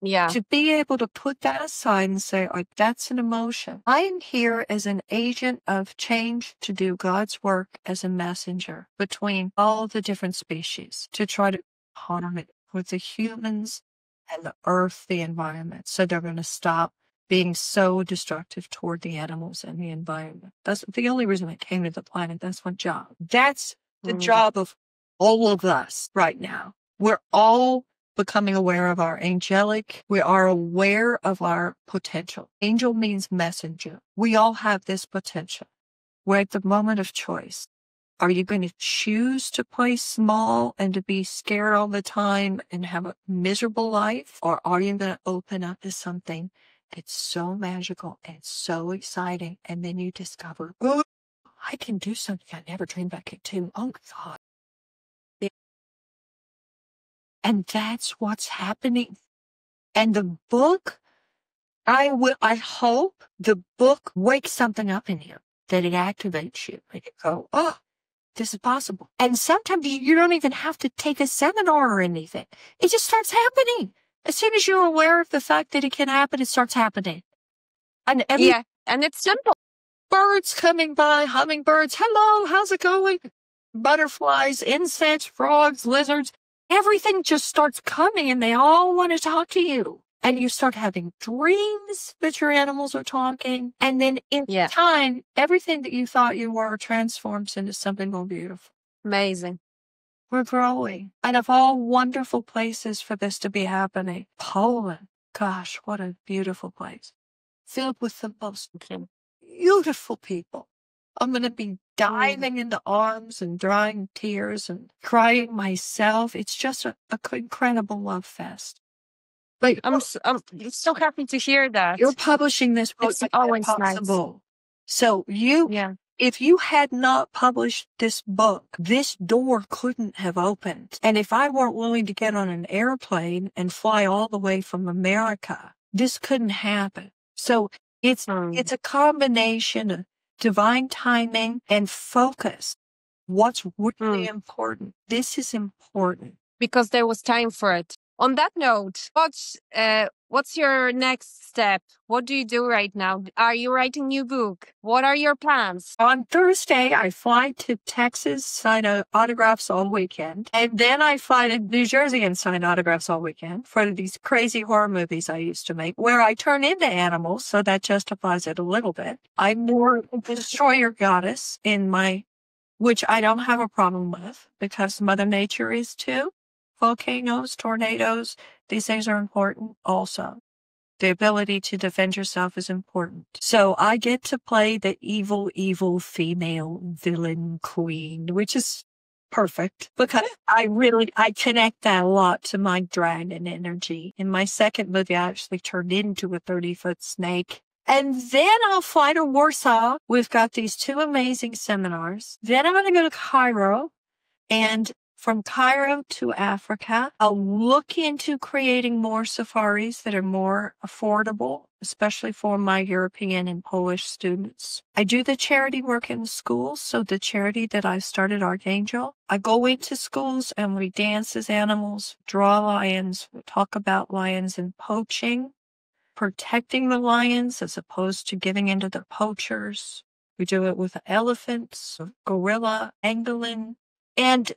Yeah. To be able to put that aside and say, oh, that's an emotion. I am here as an agent of change to do God's work as a messenger between all the different species to try to harm it with the humans and the earth, the environment. So they're going to stop being so destructive toward the animals and the environment. That's the only reason I came to the planet. That's my job. That's the job of all of us right now. We're all becoming aware of our angelic. We are aware of our potential. Angel means messenger. We all have this potential. We're at the moment of choice. Are you going to choose to play small and to be scared all the time and have a miserable life? Or are you going to open up to something that's so magical and so exciting? And then you discover, oh, I can do something I never dreamed I could do. Oh, God. And that's what's happening. And the book, I hope the book wakes something up in you, that it activates you. And you go, oh, this is possible. And sometimes you don't even have to take a seminar or anything. It just starts happening. As soon as you're aware of the fact that it can happen, it starts happening. And and it's simple. Birds coming by, hummingbirds, hello, how's it going? Butterflies, insects, frogs, lizards, everything just starts coming and they all want to talk to you. And you start having dreams that your animals are talking. And then in time, everything that you thought you were transforms into something more beautiful. Amazing. We're growing. And of all wonderful places for this to be happening, Poland, gosh, what a beautiful place. Filled with the most beautiful people. I'm going to be diving into arms and drying tears and crying myself. It's just an incredible love fest. But I'm so happy to hear that. You're publishing this book. It's always possible. Nice. So if you had not published this book, this door couldn't have opened. And if I weren't willing to get on an airplane and fly all the way from America, this couldn't happen. So it's a combination of divine timing and focus. What's really important? This is important. Because there was time for it. On that note, what's your next step? What do you do right now? Are you writing a new book? What are your plans? On Thursday, I fly to Texas, sign autographs all weekend. And then I fly to New Jersey and sign autographs all weekend for these crazy horror movies I used to make, where I turn into animals, so that justifies it a little bit. I'm more a destroyer goddess which I don't have a problem with, because Mother Nature is too. Volcanoes, tornadoes, these things are important also. The ability to defend yourself is important. So I get to play the evil, evil female villain queen, which is perfect, because I connect that a lot to my dragon energy. In my second movie, I actually turned into a 30-foot snake. And then I'll fly to Warsaw. We've got these 2 amazing seminars. Then I'm going to go to Cairo, and from Cairo to Africa, I'll look into creating more safaris that are more affordable, especially for my European and Polish students. I do the charity work in the schools. So the charity that I started, Archangel, I go into schools and we dance as animals, draw lions, we talk about lions and poaching, protecting the lions as opposed to giving into the poachers. We do it with elephants, gorilla, pangolin, and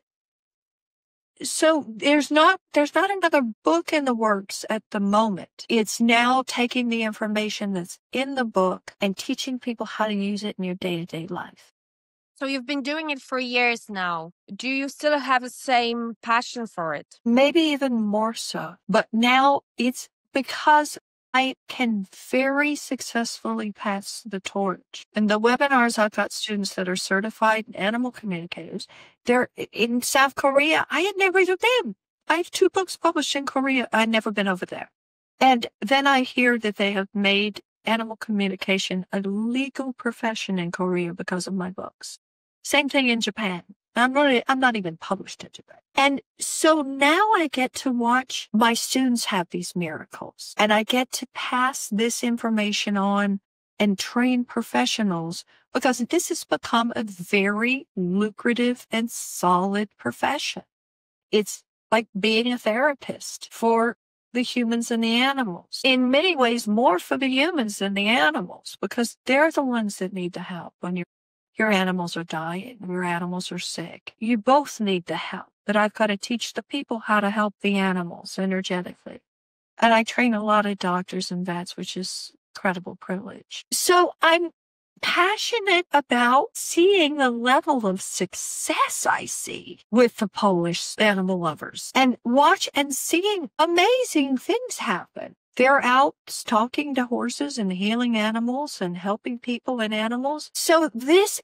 so there's not another book in the works at the moment. It's now taking the information that's in the book and teaching people how to use it in your day-to-day life. So you've been doing it for years now. Do you still have the same passion for it? Maybe even more so. But now it's because I can very successfully pass the torch. In the webinars, I've got students that are certified animal communicators. They're in South Korea. I had never even been. I have 2 books published in Korea. I'd never been over there. And then I hear that they have made animal communication a legal profession in Korea because of my books. Same thing in Japan. I'm not even published in Japan. And so now I get to watch my students have these miracles, and I get to pass this information on and train professionals, because this has become a very lucrative and solid profession. It's like being a therapist for the humans and the animals. In many ways, more for the humans than the animals, because they're the ones that need the help when your animals are dying, your animals are sick. You both need the help. But I've got to teach the people how to help the animals energetically. And I train a lot of doctors and vets, which is incredible privilege. So I'm passionate about seeing the level of success I see with the Polish animal lovers, and watch and seeing amazing things happen. They're out talking to horses and healing animals and helping people and animals. So it's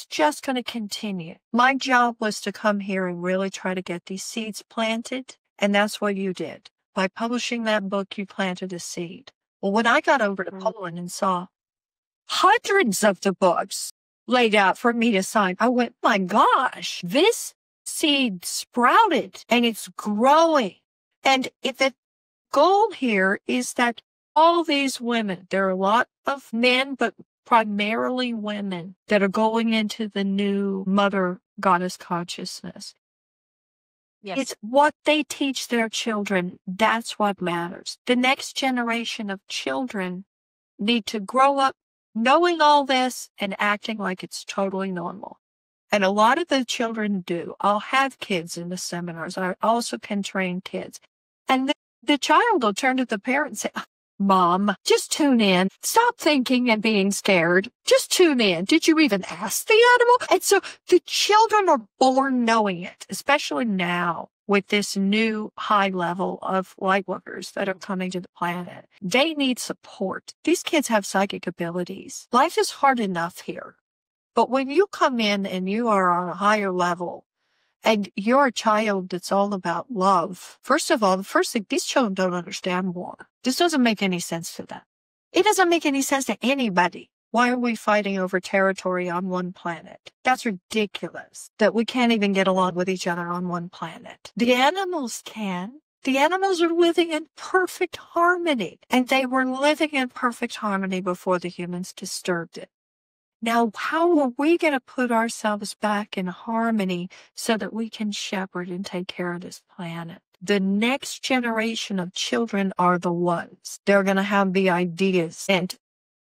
just going to continue. My job was to come here and really try to get these seeds planted. And that's what you did. By publishing that book, you planted a seed. Well, when I got over to Poland and saw hundreds of the books laid out for me to sign, I went, my gosh, this seed sprouted and it's growing. And the goal here is that all these women, there are a lot of men, but primarily women, that are going into the new mother goddess consciousness. Yes. It's what they teach their children. That's what matters. The next generation of children need to grow up knowing all this and acting like it's totally normal. And a lot of the children do. I'll have kids in the seminars. I also can train kids. And the child will turn to the parent and say, Mom, just tune in. Stop thinking and being scared. Just tune in. Did you even ask the animal? And so the children are born knowing it, especially now with this new high level of light workers that are coming to the planet. They need support. These kids have psychic abilities. Life is hard enough here. But when you come in and you are on a higher level, and you're a child that's all about love. First of all, the first thing, these children don't understand war. This doesn't make any sense to them. It doesn't make any sense to anybody. Why are we fighting over territory on one planet? That's ridiculous that we can't even get along with each other on one planet. The animals can. The animals are living in perfect harmony, and they were living in perfect harmony before the humans disturbed it. Now, how are we going to put ourselves back in harmony so that we can shepherd and take care of this planet? The next generation of children are the ones. They're going to have the ideas, and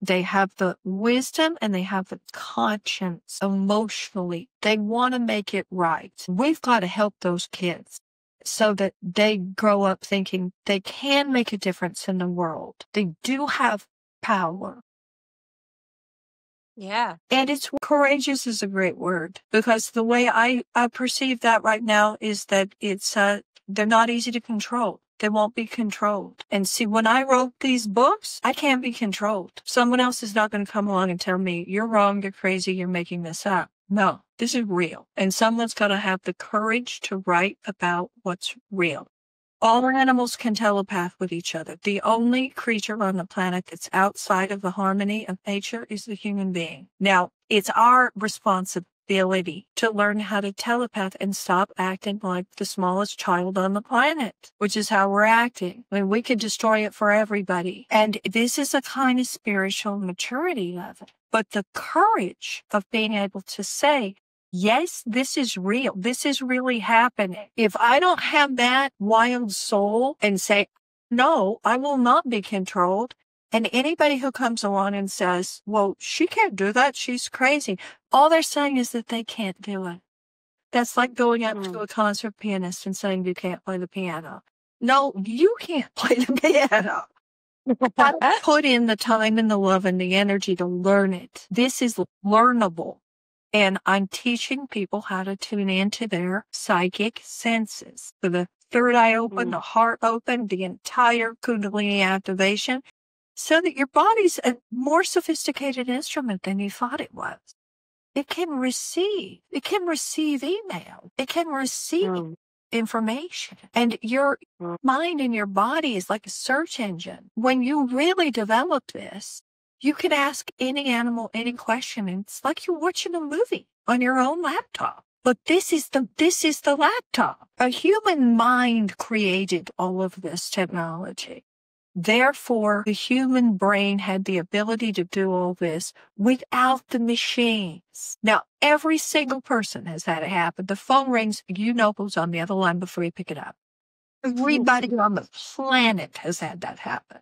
they have the wisdom, and they have the conscience emotionally. They want to make it right. We've got to help those kids so that they grow up thinking they can make a difference in the world. They do have power. Yeah. And it's courageous is a great word, because the way I perceive that right now is that it's they're not easy to control. They won't be controlled. And see, when I wrote these books, I can't be controlled. Someone else is not going to come along and tell me, you're wrong, you're crazy, you're making this up. No, this is real. And someone's got to have the courage to write about what's real. All animals can telepath with each other. The only creature on the planet that's outside of the harmony of nature is the human being. Now, it's our responsibility to learn how to telepath and stop acting like the smallest child on the planet, which is how we're acting. I mean, we could destroy it for everybody. And this is a kind of spiritual maturity level. But the courage of being able to say, yes, this is real. This is really happening. If I don't have that wild soul and say, no, I will not be controlled. And anybody who comes along and says, well, she can't do that, she's crazy, all they're saying is that they can't do it. That's like going up to a concert pianist and saying you can't play the piano. No, you can't play the piano. I put in the time and the love and the energy to learn it. This is learnable. And I'm teaching people how to tune into their psychic senses. So the third eye open, the heart open, the entire Kundalini activation, so that your body's a more sophisticated instrument than you thought it was. It can receive. It can receive email. It can receive information. And your mind and your body is like a search engine. When you really develop this, you can ask any animal any question, and it's like you're watching a movie on your own laptop. But this is the laptop. A human mind created all of this technology. Therefore, the human brain had the ability to do all this without the machines. Now, every single person has had it happen. The phone rings, you know who's on the other line before you pick it up. Everybody on the planet has had that happen.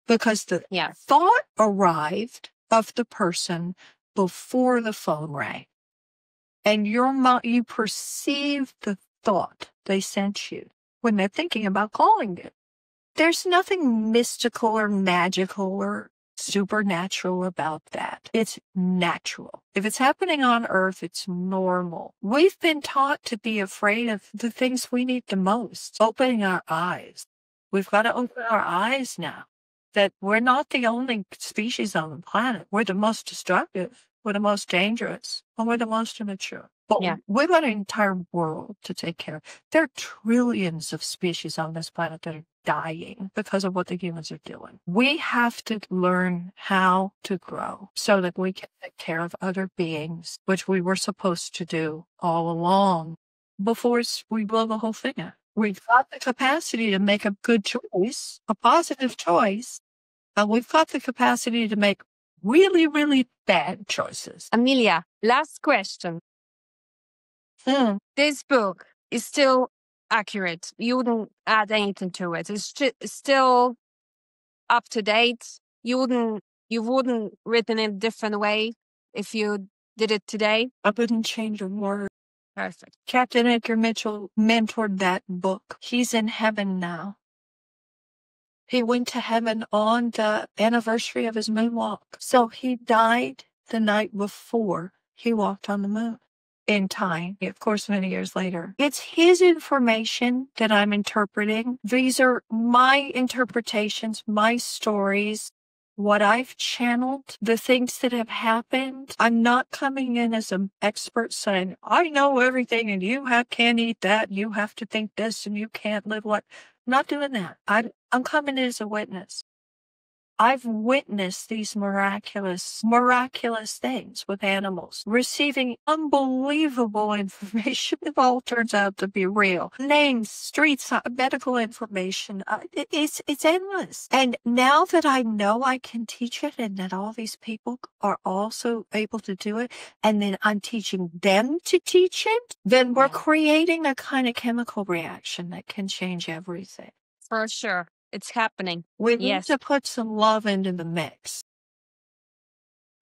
Because the thought arrived of the person before the phone rang. And you perceive the thought they sent you when they're thinking about calling you. There's nothing mystical or magical or supernatural about that. It's natural. If it's happening on Earth, it's normal. We've been taught to be afraid of the things we need the most, opening our eyes. We've got to open our eyes now. That we're not the only species on the planet. We're the most destructive, we're the most dangerous, and we're the most immature. But we've got an entire world to take care of. There are trillions of species on this planet that are dying because of what the humans are doing. We have to learn how to grow so that we can take care of other beings, which we were supposed to do all along before we blow the whole thing up. We've got the capacity to make a good choice, a positive choice, but we've got the capacity to make really, really bad choices. Amelia, last question. This book is still accurate. You wouldn't add anything to it. It's still up to date. You wouldn't written it a different way if you did it today. I wouldn't change a word. Perfect. Captain Edgar Mitchell mentored that book. He's in heaven now. He went to heaven on the anniversary of his moonwalk. So he died the night before he walked on the moon. In time, of course, many years later. It's his information that I'm interpreting. These are my interpretations, my stories, what I've channeled, the things that have happened. I'm not coming in as an expert saying, I know everything and you can't eat that, you have to think this and you can't live like. I'm not doing that. I'm coming in as a witness. I've witnessed these miraculous things with animals, receiving unbelievable information. It all turns out to be real. Names, streets, medical information. It's endless. And now that I know I can teach it and that all these people are also able to do it, and then I'm teaching them to teach it, then we're creating a kind of chemical reaction that can change everything. For sure. It's happening. We need to put some love into the mix.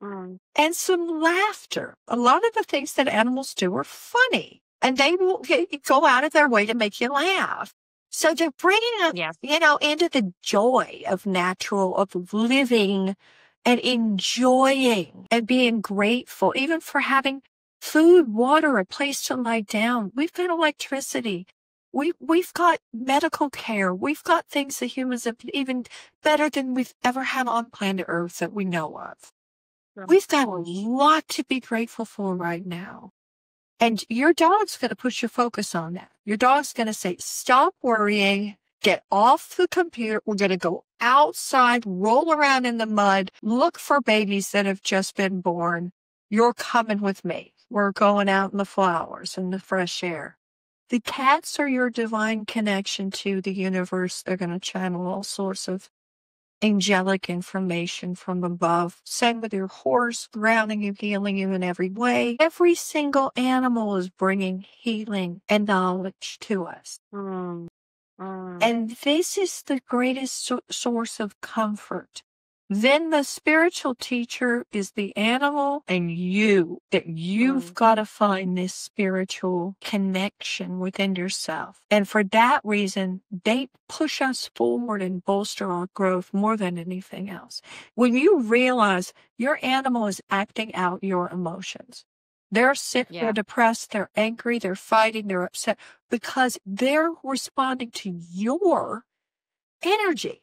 And some laughter. A lot of the things that animals do are funny, and they will go out of their way to make you laugh. So they're bringing us, into the joy of natural, of living and enjoying and being grateful, even for having food, water, a place to lie down. We've got electricity. We've got medical care. We've got things that humans have even better than we've ever had on planet Earth that we know of. We've got a lot to be grateful for right now. And your dog's going to put your focus on that. Your dog's going to say, stop worrying, get off the computer. We're going to go outside, roll around in the mud, look for babies that have just been born. You're coming with me. We're going out in the flowers and the fresh air. The cats are your divine connection to the universe. They're going to channel all sorts of angelic information from above. Same with your horse, grounding you, healing you in every way. Every single animal is bringing healing and knowledge to us. And this is the greatest source of comfort. Then the spiritual teacher is the animal and you've got to find this spiritual connection within yourself. And for that reason, they push us forward and bolster our growth more than anything else. When you realize your animal is acting out your emotions, they're sick, they're depressed, they're angry, they're fighting, they're upset because they're responding to your energy.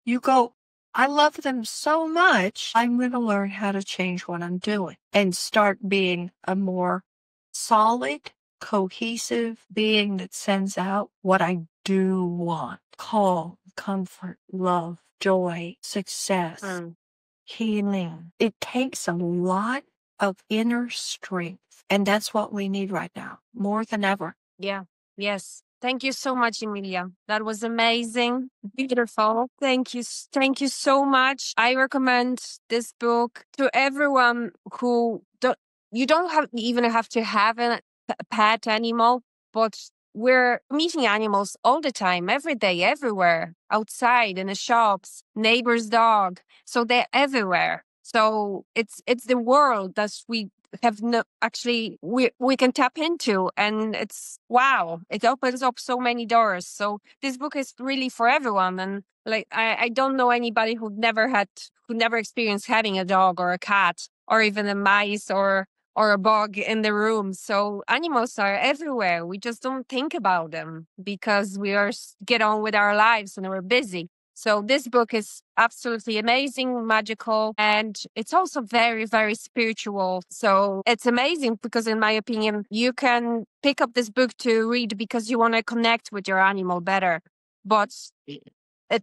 You go, I love them so much, I'm going to learn how to change what I'm doing and start being a more solid, cohesive being that sends out what I do want. Calm, comfort, love, joy, success, healing. It takes a lot of inner strength, and that's what we need right now, more than ever. Yes. Thank you so much, Amelia. That was amazing. Beautiful. Thank you. Thank you so much. I recommend this book to everyone who you don't even have to have a pet animal, but we're meeting animals all the time, every day, everywhere, outside, in the shops, neighbor's dog. So they're everywhere. So it's the world that we have we can tap into, and it's it opens up so many doors. So this book is really for everyone, and like I don't know anybody who never experienced having a dog or a cat or even a mice or a bug in the room. So animals are everywhere. We just don't think about them because we get on with our lives and we're busy. So this book is absolutely amazing, magical, and it's also very, very spiritual. So it's amazing because, in my opinion, you can pick up this book to read because you want to connect with your animal better. But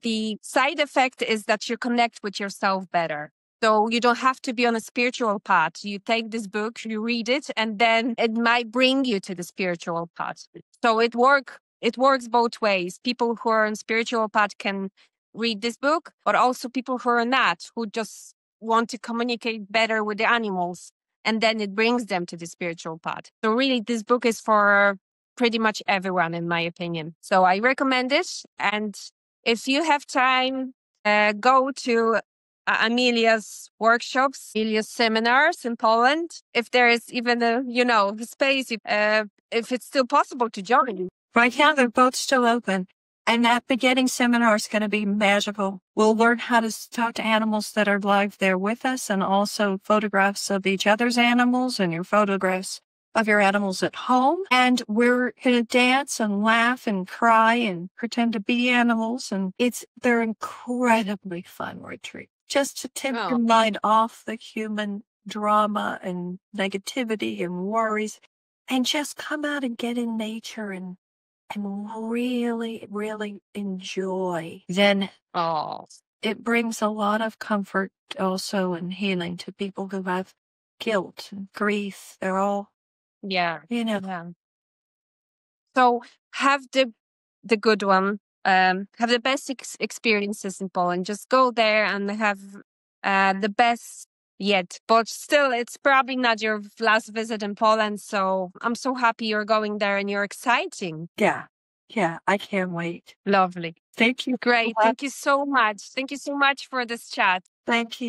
the side effect is that you connect with yourself better. So you don't have to be on a spiritual path. You take this book, you read it, and then it might bring you to the spiritual path. So it works both ways. People who are on spiritual path can read this book, but also people who are not, who just want to communicate better with the animals, and then it brings them to the spiritual path. So really, this book is for pretty much everyone, in my opinion. So I recommend it. And if you have time, go to Amelia's workshops, Amelia's seminars in Poland. If there is even a space, if it's still possible to join. Right now, they're both still open. And that beginning seminar is going to be magical. We'll learn how to talk to animals that are live there with us, and also photographs of each other's animals and your photographs of your animals at home. And we're going to dance and laugh and cry and pretend to be animals. And they're incredibly fun retreats. Just to take your mind off the human drama and negativity and worries, and just come out and get in nature and and really, really enjoy, then Oh, it brings a lot of comfort also and healing to people who have guilt and grief. They're all, yeah. you know, Yeah. So have the good one, have the best experiences in Poland. Just go there and have the best yet. But still, it's probably not your last visit in Poland. So I'm so happy you're going there and you're exciting. yeah, I can't wait. Lovely. Thank you. Great. Thank you so much. Thank you so much for this chat. Thank you.